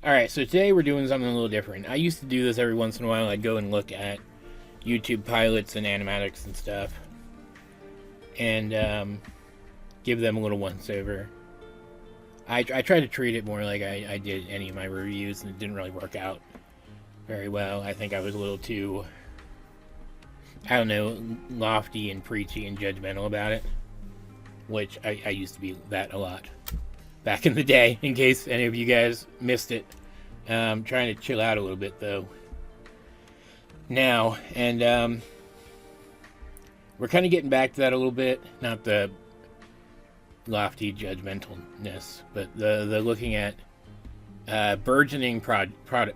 Alright, so today we're doing something a little different. I used to do this every once in a while. I'd go and look at YouTube pilots and animatics and stuff. And give them a little once-over. I try to treat it more like I did any of my reviews, and it didn't really work out very well. I think I was a little too, I don't know, lofty and preachy and judgmental about it. Which I used to be that a lot back in the day, in case any of you guys missed it. Trying to chill out a little bit, though, now. And we're kind of getting back to that a little bit. Not the lofty judgmentalness, but the looking at burgeoning projects,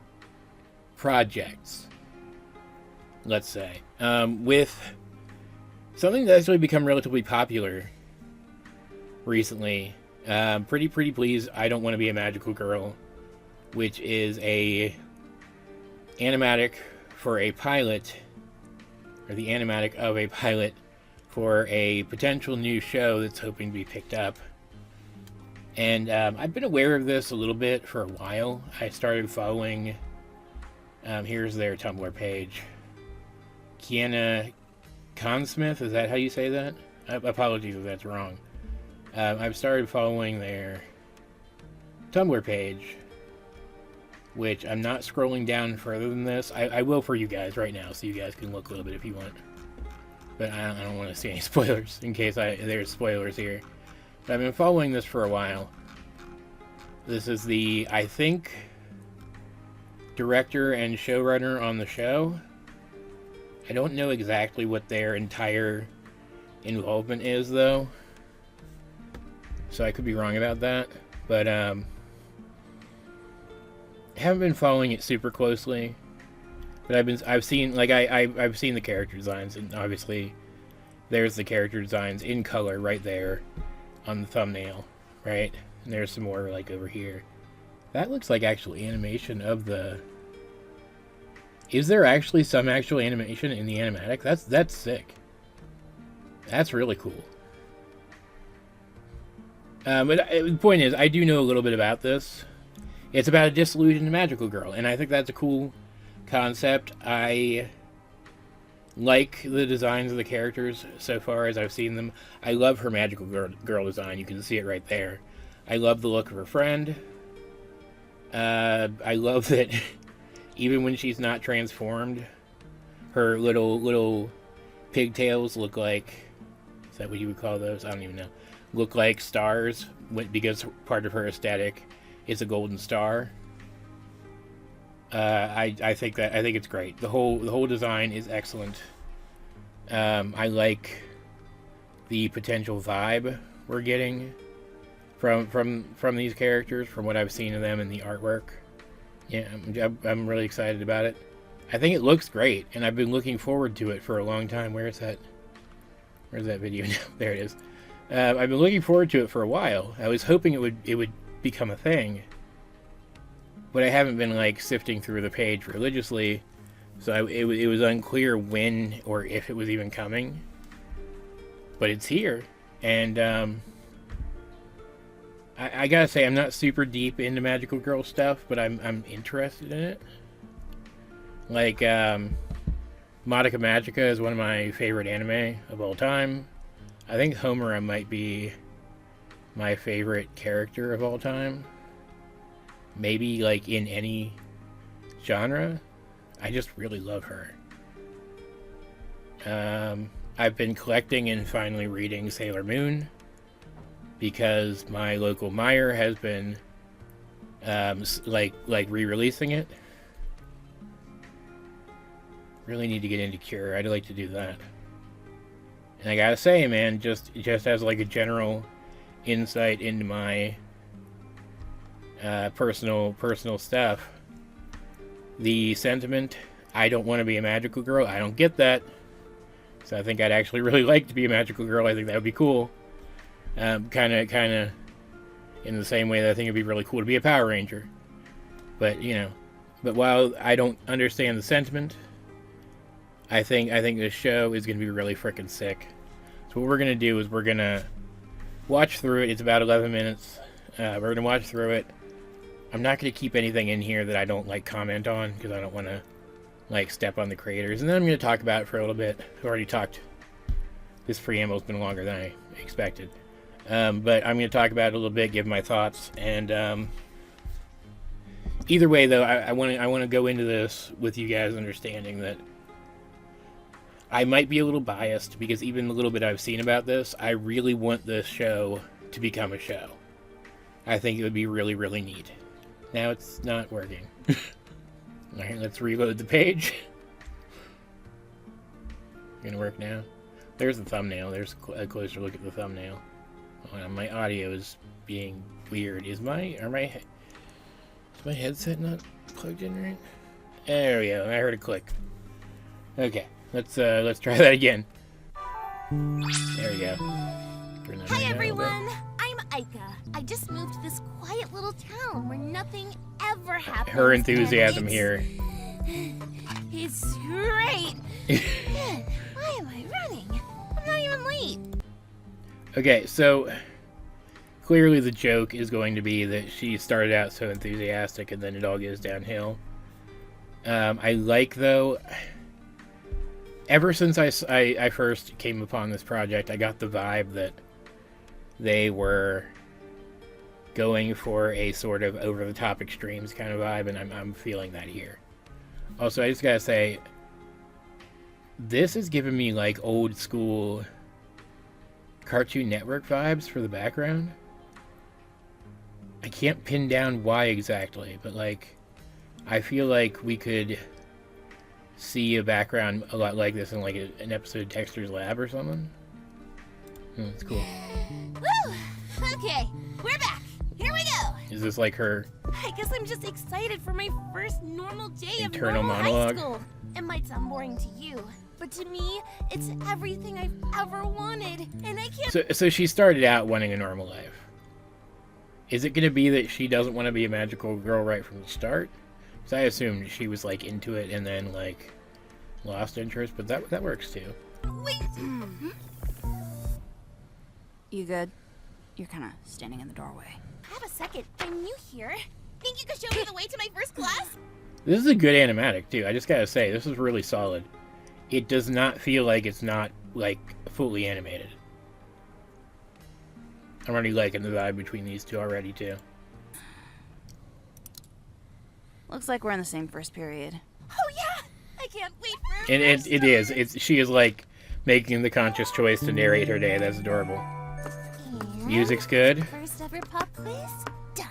let's say, with something that's actually become relatively popular recently. Pretty please, I Don't Want to Be a Magical Girl, which is a animatic for a pilot, or the animatic of a pilot for a potential new show that's hoping to be picked up. And I've been aware of this a little bit for a while. I started following, here's their Tumblr page, Jennah Consmith, is that how you say that? Apologies if that's wrong. I've started following their Tumblr page, which I'm not scrolling down further than this. I will for you guys right now, so you guys can look a little bit if you want. But I don't want to see any spoilers, in case there's spoilers here. But I've been following this for a while. This is the, I think, director and showrunner on the show. I don't know exactly what their entire involvement is, though. So I could be wrong about that. But I haven't been following it super closely. But I've seen the character designs, and obviously there's the character designs in color right there on the thumbnail, right? And there's some more like over here. That looks like actual animation of the. Is there actually some actual animation in the animatic? That's sick. That's really cool. But the point is, I do know a little bit about this. It's about a disillusioned magical girl, and I think that's a cool concept. I like the designs of the characters so far as I've seen them. I love her magical girl design. You can see it right there. I love the look of her friend. I love that even when she's not transformed, her little pigtails look like, is that what you would call those? I don't even know. Look like stars, because part of her aesthetic is a golden star. I think it's great. The whole design is excellent. I like the potential vibe we're getting from these characters, from what I've seen of them in the artwork. Yeah, I'm really excited about it. I think it looks great, and I've been looking forward to it for a long time. Where's that video now? There it is. I've been looking forward to it for a while. I was hoping it would become a thing, but I haven't been like sifting through the page religiously, so it was unclear when or if it was even coming. But it's here, and I gotta say, I'm not super deep into magical girl stuff, but I'm interested in it. Like Madoka Magica is one of my favorite anime of all time. I think Homura might be my favorite character of all time. Maybe like in any genre. I just really love her. I've been collecting and finally reading Sailor Moon because my local Meyer has been like re-releasing it. Really need to get into Cure. I'd like to do that. And I gotta say, man, just as like a general insight into my personal stuff, the sentiment, I don't want to be a magical girl, I don't get that. So I think I'd actually really like to be a magical girl. I think that would be cool. Kind of in the same way that I think it'd be really cool to be a Power Ranger. But while I don't understand the sentiment, I think this show is going to be really freaking sick. So what we're going to do is we're going to watch through it. It's about 11 minutes. We're going to watch through it. I'm not going to keep anything in here that I don't, like, comment on, because I don't want to, like, step on the creators. And then I'm going to talk about it for a little bit. I've already talked. This preamble's been longer than I expected. But I'm going to talk about it a little bit, give my thoughts, and either way, though, I want to go into this with you guys understanding that I might be a little biased, because even the little bit I've seen about this, I really want this show to become a show. I think it would be really, really neat. Now it's not working. Alright, let's reload the page. Gonna work now. There's the thumbnail. There's a closer look at the thumbnail. Oh, my audio is being weird. Is my headset not plugged in right? There we go. I heard a click. Okay, let's try that again. There we go. Hi everyone. I'm Aika. I just moved to this quiet little town where nothing ever happens. Her enthusiasm here. It's great. Man, why am I running? I'm not even late. Okay, so clearly the joke is going to be that she started out so enthusiastic and then it all goes downhill. I like, though, ever since I first came upon this project, I got the vibe that they were going for a sort of over-the-top extremes kind of vibe, and I'm feeling that here. Also, I just gotta say, this is giving me, like, old-school Cartoon Network vibes for the background. I can't pin down why exactly, but, like, I feel like we could see a background a lot like this in, like, an episode of Dexter's Lab or something. That's cool. Woo! Okay, we're back. Here we go. Is this like her? I guess I'm just excited for my first normal day of internal normal monologue? high school. It might sound boring to you, but to me, it's everything I've ever wanted, and I can't. So she started out wanting a normal life. Is it going to be that she doesn't want to be a magical girl right from the start? Because I assumed she was, like, into it and then, like, lost interest, but that works too. Wait. You good? You're kind of standing in the doorway. Have a second. I'm new here. Think you could show me the way to my first class? This is a good animatic too. I just gotta say, this is really solid. It does not feel like it's not, like, fully animated. I'm already liking the vibe between these two already too. Looks like we're in the same first period. Oh yeah! I can't wait for And it is. She is, like, making the conscious choice to narrate her day. That's adorable. And Music's good. first ever pop quiz done.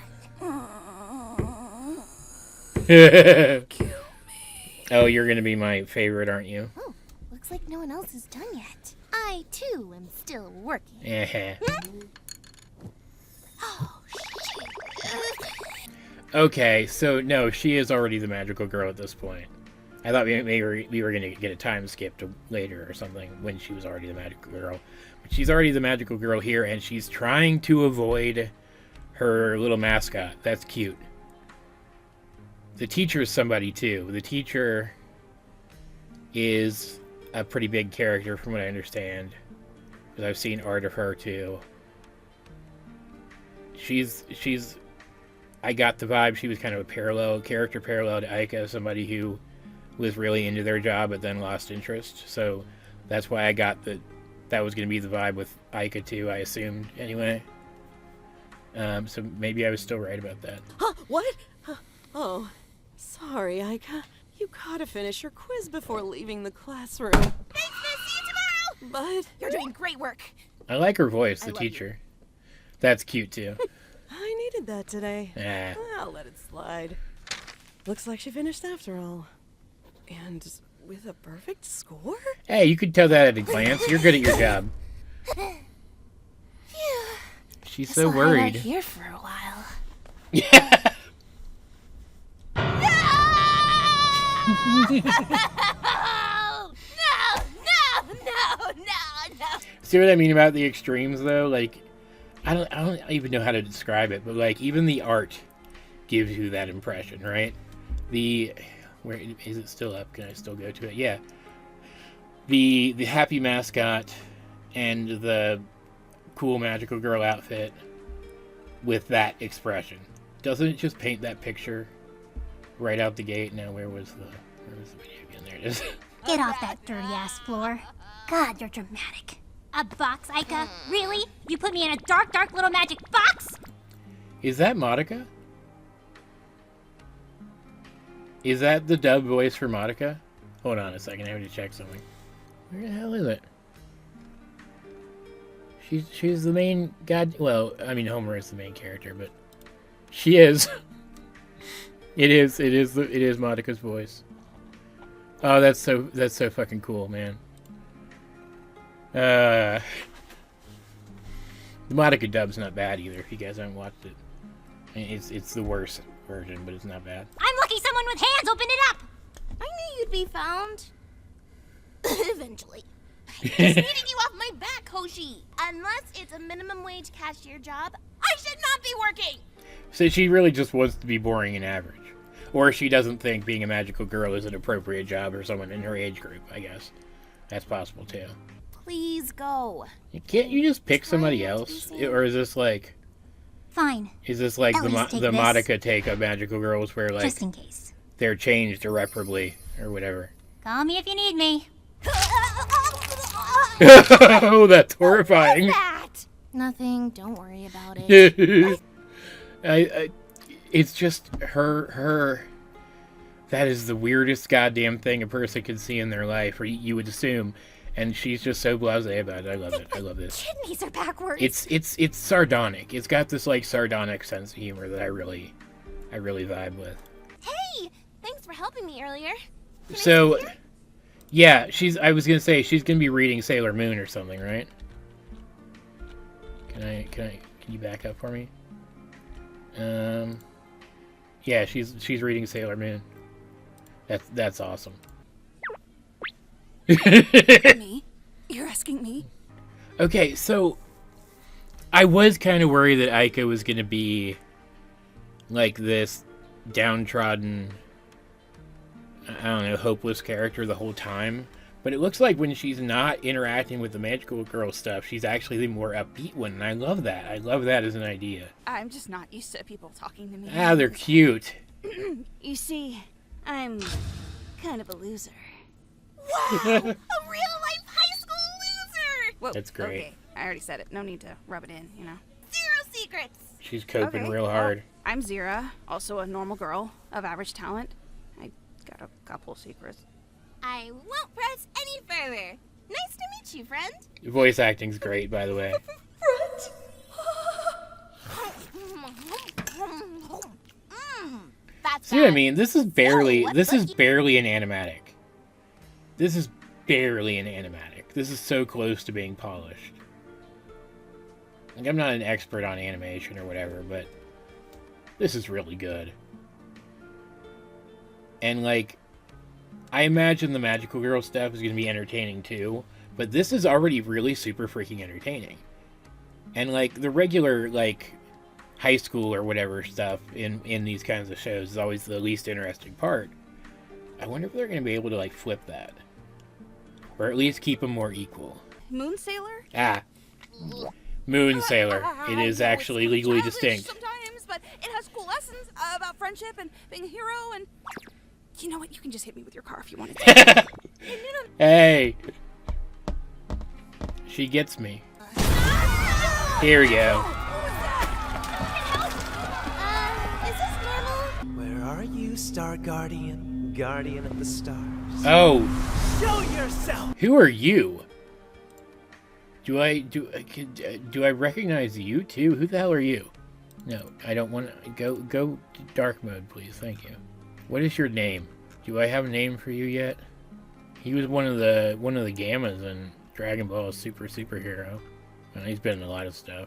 Oh, you're gonna be my favorite, aren't you? Oh, looks like no one else is done yet. I too am still working. Yeah. Oh shit! Okay, so no, she is already the magical girl at this point. I thought maybe we were gonna get a time skip to later or something when she was already the magical girl. But she's already the magical girl here, and she's trying to avoid her little mascot. That's cute. The teacher is somebody too. The teacher is a pretty big character from what I understand, because I've seen art of her too. She's I got the vibe she was kind of a character parallel to Aika, somebody who was really into their job but then lost interest. So that's why I got that was going to be the vibe with Aika too, I assumed anyway. So maybe I was still right about that. Huh? What? Oh, sorry, Aika. You gotta finish your quiz before leaving the classroom. Thanks, miss. See you tomorrow. But You're doing great work. I like her voice, the love teacher. That's cute too. I needed that today. Ah. I'll let it slide. Looks like she finished after all. And with a perfect score? Hey, you could tell that at a glance. You're good at your job. Phew. She's Guess so I'll hang out worried. here for a while. Yeah. No. See what I mean about the extremes, though? Like, I don't even know how to describe it, but, like, even the art gives you that impression, right? Where is it still up? Can I still go to it? Yeah. The happy mascot and the cool magical girl outfit with that expression. Doesn't it just paint that picture right out the gate? Now, where was the video again? There it is. Get off that dirty-ass floor. God, you're dramatic. A box, Ica? Really? You put me in a dark, dark little magic box? Is that Monica? Is that the dub voice for Monica? Hold on a second, I have to check something. Where the hell is it? She's the main well, I mean Homer is the main character, but she is. It is Monica's voice. Oh, that's so fucking cool, man. The Monica dub's not bad either. If you guys haven't watched it, it's the worst version, but it's not bad. I'm lucky someone with hands opened it up. I knew you'd be found. Eventually. Just needing you off my back, Hoshi. Unless it's a minimum wage cashier job, I should not be working. So she really just wants to be boring and average. Or she doesn't think being a magical girl is an appropriate job for someone in her age group, I guess. That's possible, too. Please go. Can't you just pick somebody else? Or is this like... Fine. Is this like the Monica take of magical girls where, like... Just in case. They're changed irreparably, or whatever. Call me if you need me. Oh, that's horrifying. What's that? Nothing. Don't worry about it. It's just her. That is the weirdest goddamn thing a person can see in their life, or you would assume, and she's just so blasé about it. I love it. I love this. Kidneys are backwards. It's sardonic. It's got this like sardonic sense of humor that I really vibe with. Hey, thanks for helping me earlier. So, yeah, I was gonna say she's gonna be reading Sailor Moon or something, right? Can you back up for me? Yeah, she's reading Sailor Moon. That's awesome. Me? You're asking me? Okay, so I was kind of worried that Aika was gonna be like this downtrodden, I don't know, hopeless character the whole time. But it looks like when she's not interacting with the magical girl stuff, she's actually the more upbeat one, and I love that. I love that as an idea. I'm just not used to people talking to me. Ah, they're cute. You see, I'm kind of a loser. Wow, a real-life high school loser! Whoa, That's great. Okay, I already said it. No need to rub it in, you know. Zero secrets. She's coping Okay, real hard. well, I'm Zira, also a normal girl of average talent. I got a couple secrets. I won't press any further. Nice to meet you, friend. Voice acting's great, by the way. That's See what I bad. mean? This is barely an animatic. This is barely an animatic. This is so close to being polished. Like, I'm not an expert on animation or whatever, but this is really good. And, like, I imagine the magical girl stuff is going to be entertaining too, but this is already really super freaking entertaining. And, like, the regular, like, high school or whatever stuff in these kinds of shows is always the least interesting part. I wonder if they're going to be able to, like, flip that. Or at least keep them more equal. Moon Sailor? Ah. Moon Sailor. It is actually legally distinct. Sometimes, but it has cool lessons about friendship and being a hero and... You know what? You can just hit me with your car if you wanted to. Hey. She gets me. Here we go. Is this normal? Where are you, Star Guardian? Guardian of the stars. Oh. Show yourself! Who are you? Do I recognize you too? Who the hell are you? No, I don't want to go dark mode, please. Thank you. What is your name? Do I have a name for you yet? He was one of the Gammas in Dragon Ball Superhero. And he's been in a lot of stuff.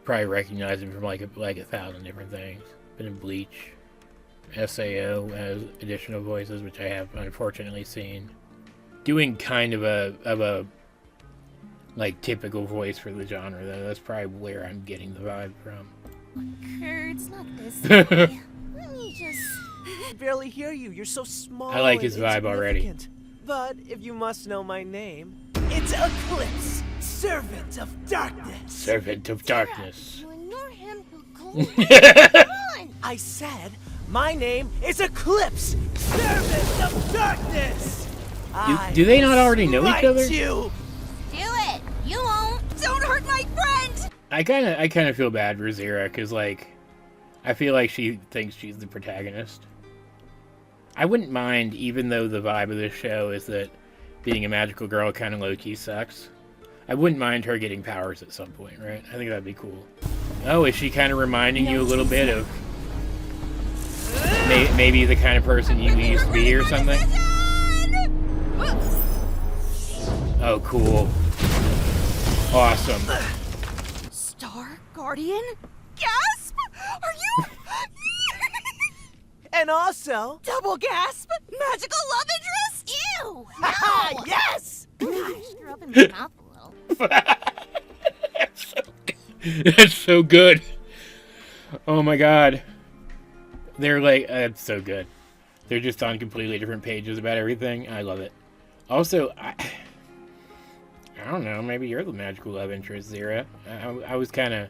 Probably recognize him from like 1,000 different things. Been in Bleach, SAO as additional voices, which I have unfortunately seen. Doing kind of a like typical voice for the genre though. That's probably where I'm getting the vibe from. Kurt's not this way. Let me just... I barely hear you. You're so small. I like his and vibe already. insignificant. But if you must know my name, it's Eclipse, Servant of Darkness. Servant of Darkness. You ignore him, he'll I said my name is Eclipse, Servant of Darkness. Do they not already know each other? You. Do it. You won't. Don't hurt my friend! I kind of feel bad for Zira because like I feel like she thinks she's the protagonist. I wouldn't mind, even though the vibe of this show is that being a magical girl kind of low-key sucks. I wouldn't mind her getting powers at some point, right? I think that'd be cool. Oh, is she kind of reminding you a little bit of maybe the kind of person you used to be or something? Oh, cool. Awesome. Star Guardian? Gasp! Are you... And also, Double gasp! Magical love interest? Ew. haha, No. yes. Gosh, threw up in my mouth a little. That's so good. Oh my god. They're like, that's so good. They're just on completely different pages about everything. I love it. Also, I don't know. Maybe you're the magical love interest, Zira. I was kind of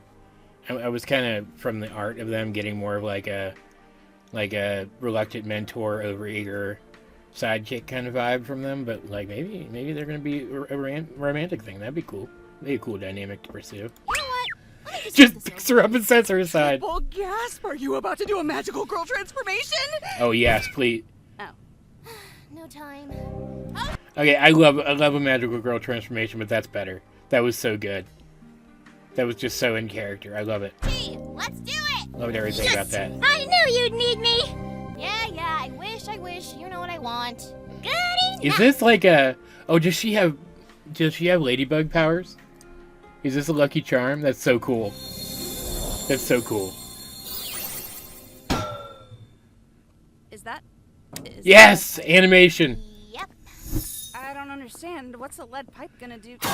from the art of them getting more of like a reluctant mentor, overeager sidekick kind of vibe from them. But like maybe they're gonna be a romantic thing. That'd be cool. Be a cool dynamic to pursue. You know what? Let me Just check picks this her up and sets her aside. Double gasp! Are you about to do a magical girl transformation? Oh yes, please. over. No time. Okay, I love a magical girl transformation, but that's better. That was so good. That was just so in character. I love it. Gee, let's do it. Loved everything about that. I knew you'd need me. Yeah. I wish. You know what I want. Goody. Is this like a? Oh, does she have ladybug powers? Is this a lucky charm? That's so cool. That's so cool. Is Yes, animation. Yep. I don't understand. What's a lead pipe gonna do? You don't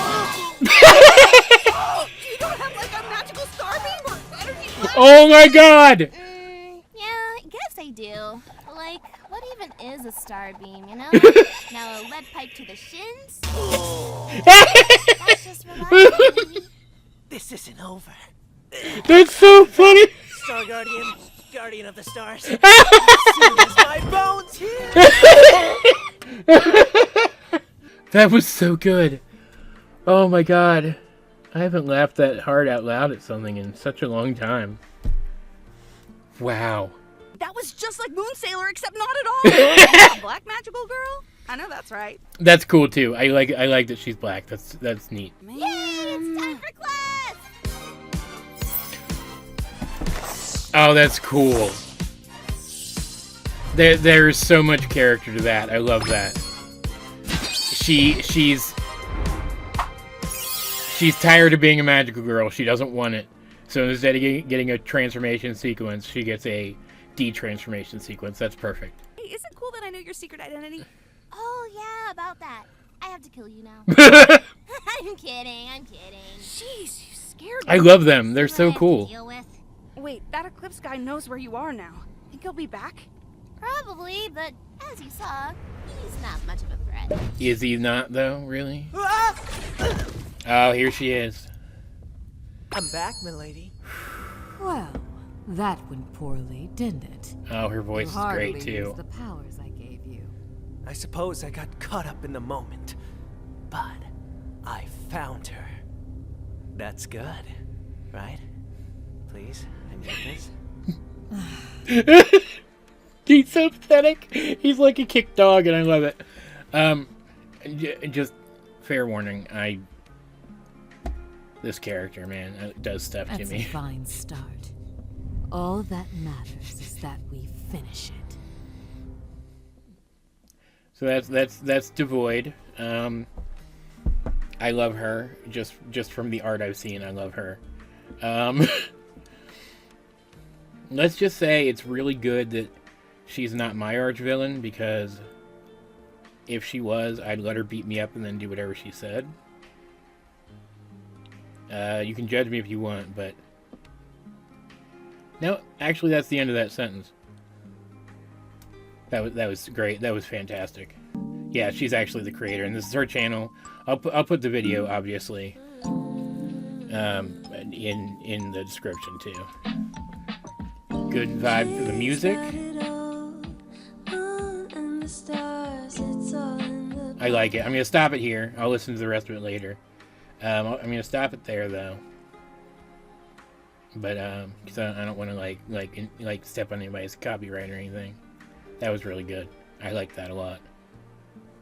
have like a magical star beam or energy blast? Oh my god! Yeah, I guess I do. Like, what even is a star beam, you know? Now a lead pipe to the shins? That's just relaxing. This isn't over. That's so funny. Star Guardian, Guardian of the Stars. As soon as my bones heal. That was so good. Oh my god. I haven't laughed that hard out loud at something in such a long time. Wow. That was just like Moon Sailor, except not at all. A black magical girl? I know that's right. That's cool too. I like that she's black. That's neat. Man. Yay, it's time for class! Oh, that's cool. There's so much character to that. I love that. She's tired of being a magical girl. She doesn't want it. So instead of getting a transformation sequence, she gets a de-transformation sequence. That's perfect. Hey, is it cool that I know your secret identity? Oh, yeah, about that. I have to kill you now. I'm kidding. Jeez, you scared me. I love them. They're See what I so have to cool. deal with. Wait, that Eclipse guy knows where you are now. Think he'll be back? Probably, but as you saw, he's not much of a threat. Is he not, though? Really? Oh, here she is. I'm back, milady. Well, that went poorly, didn't it? Oh, her voice You is hardly great, too. used the powers I gave you. I suppose I got caught up in the moment, but I found her. That's good, right? Please, I need this. He's so pathetic. He's like a kick dog, and I love it. Just fair warning. This character, man, does stuff to That's me. a fine start. All that matters is that we finish it. So that's Devoid. I love her just from the art I've seen. I love her. Let's just say it's really good that she's not my arch villain, because if she was, I'd let her beat me up and then do whatever she said. You can judge me if you want, but no, actually, that's the end of that sentence. That was great. That was fantastic. Yeah, she's actually the creator, and this is her channel. I'll put the video, obviously, in the description too. good vibe for the music. I like it. I'm gonna stop it here. I'll listen to the rest of it later. I'm gonna stop it there though. But because I don't want to like step on anybody's copyright or anything. That was really good. I liked that a lot.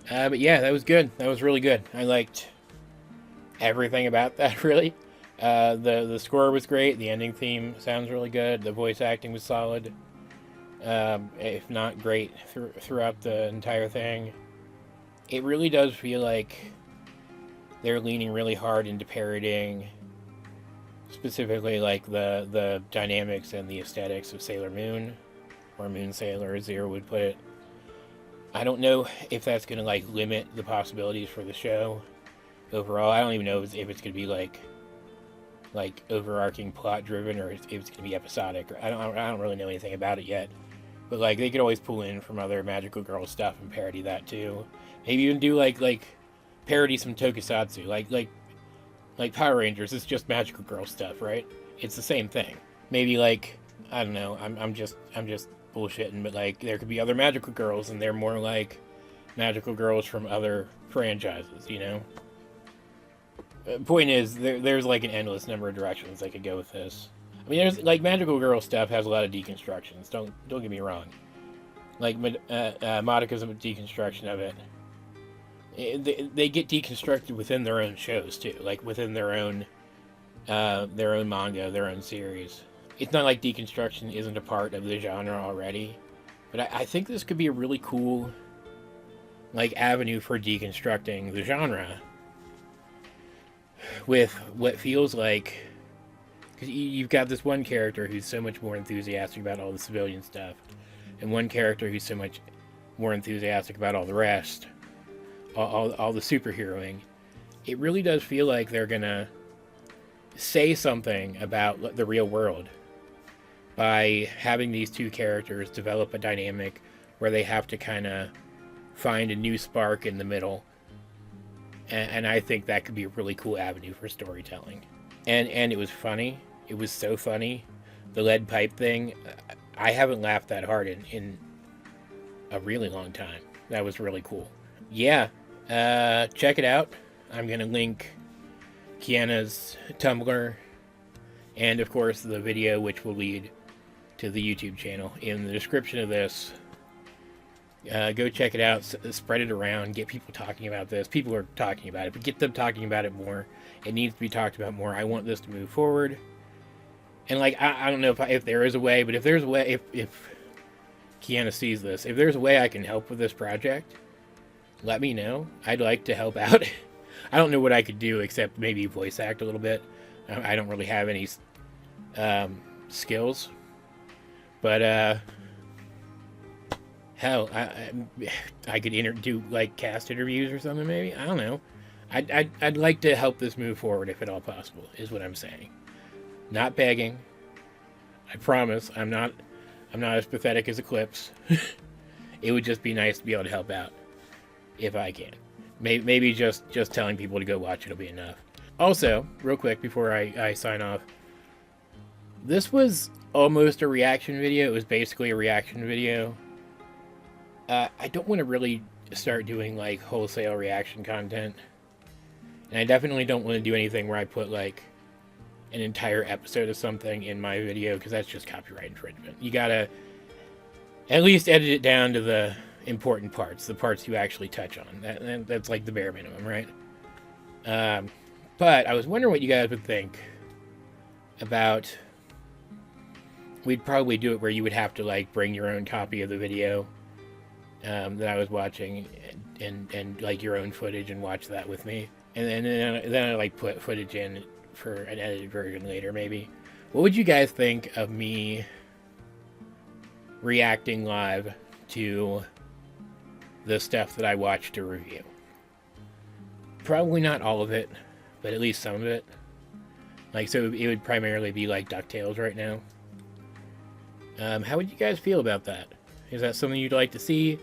But yeah, that was good. That was really good. I liked everything about that, really. The score was great. The ending theme sounds really good. The voice acting was solid. If not great throughout the entire thing. It really does feel like they're leaning really hard into parodying specifically like the dynamics and the aesthetics of Sailor Moon, or Moon Sailor as Zero would put it. I don't know if that's going to like limit the possibilities for the show overall. I don't even know if it's going to be like overarching plot driven, or if it's going to be episodic. I don't really know anything about it yet. But like they could always pull in from other Magical Girl stuff and parody that too. Maybe even do like parody some tokusatsu, like Power Rangers. It's just Magical Girl stuff, right? It's the same thing. Maybe like, I don't know. I'm just bullshitting, but like there could be other Magical Girls, and they're more like Magical Girls from other franchises, you know. Point is, there's like an endless number of directions they could go with this. I mean, there's like Magical Girl stuff has a lot of deconstructions. Don't get me wrong. Like Monica's a deconstruction of it. They get deconstructed within their own shows too, like within their own manga, their own series. It's not like deconstruction isn't a part of the genre already, but I think this could be a really cool like avenue for deconstructing the genre with what feels like, because you've got this one character who's so much more enthusiastic about all the civilian stuff, and one character who's so much more enthusiastic about all the rest, all the superheroing. It really does feel like they're gonna say something about the real world by having these two characters develop a dynamic where they have to kind of find a new spark in the middle. And I think that could be a really cool avenue for storytelling. And it was funny. It was so funny. The lead pipe thing, I haven't laughed that hard in a really long time. That was really cool. Yeah, check it out. I'm going to link Kiana's Tumblr and, of course, the video, which will lead to the YouTube channel, in the description of this. Go check it out, spread it around, get people talking about this. People are talking about it, but get them talking about it more. It needs to be talked about more. I want this to move forward. And like, I don't know if there is a way, but if there's a way, if Kiana sees this, if there's a way I can help with this project, let me know. I'd like to help out. I don't know what I could do except maybe voice act a little bit. I don't really have any skills, but hell, I could do like cast interviews or something. Maybe, I don't know. I'd like to help this move forward if at all possible. Is what I'm saying. Not begging. I promise. I'm not as pathetic as Eclipse. It would just be nice to be able to help out if I can. Maybe just telling people to go watch it will be enough. Also, real quick before I sign off, this was almost a reaction video. It was basically a reaction video. I don't want to really start doing like wholesale reaction content, and I definitely don't want to do anything where I put like an entire episode of something in my video, because that's just copyright infringement. You gotta at least edit it down to the important parts, the parts you actually touch on. That's like the bare minimum, right? But I was wondering what you guys would think about. We'd probably do it where you would have to like bring your own copy of the video that I was watching, and like your own footage, and watch that with me, and then I like put footage in for an edited version later, maybe. What would you guys think of me reacting live to the stuff that I watched to review? Probably not all of it, but at least some of it. Like, so it would primarily be like DuckTales right now. How would you guys feel about that? Is that something you'd like to see?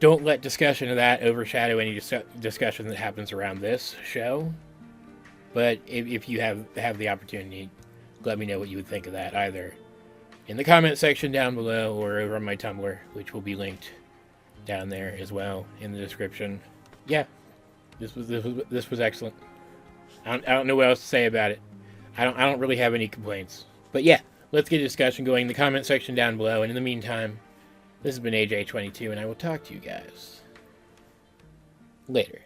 Don't let discussion of that overshadow any discussion that happens around this show. But if you have the opportunity, let me know what you would think of that, either in the comment section down below or over on my Tumblr, which will be linked down there as well in the description. Yeah, this was excellent. I don't know what else to say about it. I don't really have any complaints. But yeah, let's get a discussion going in the comment section down below. And in the meantime, this has been AJ22, and I will talk to you guys later.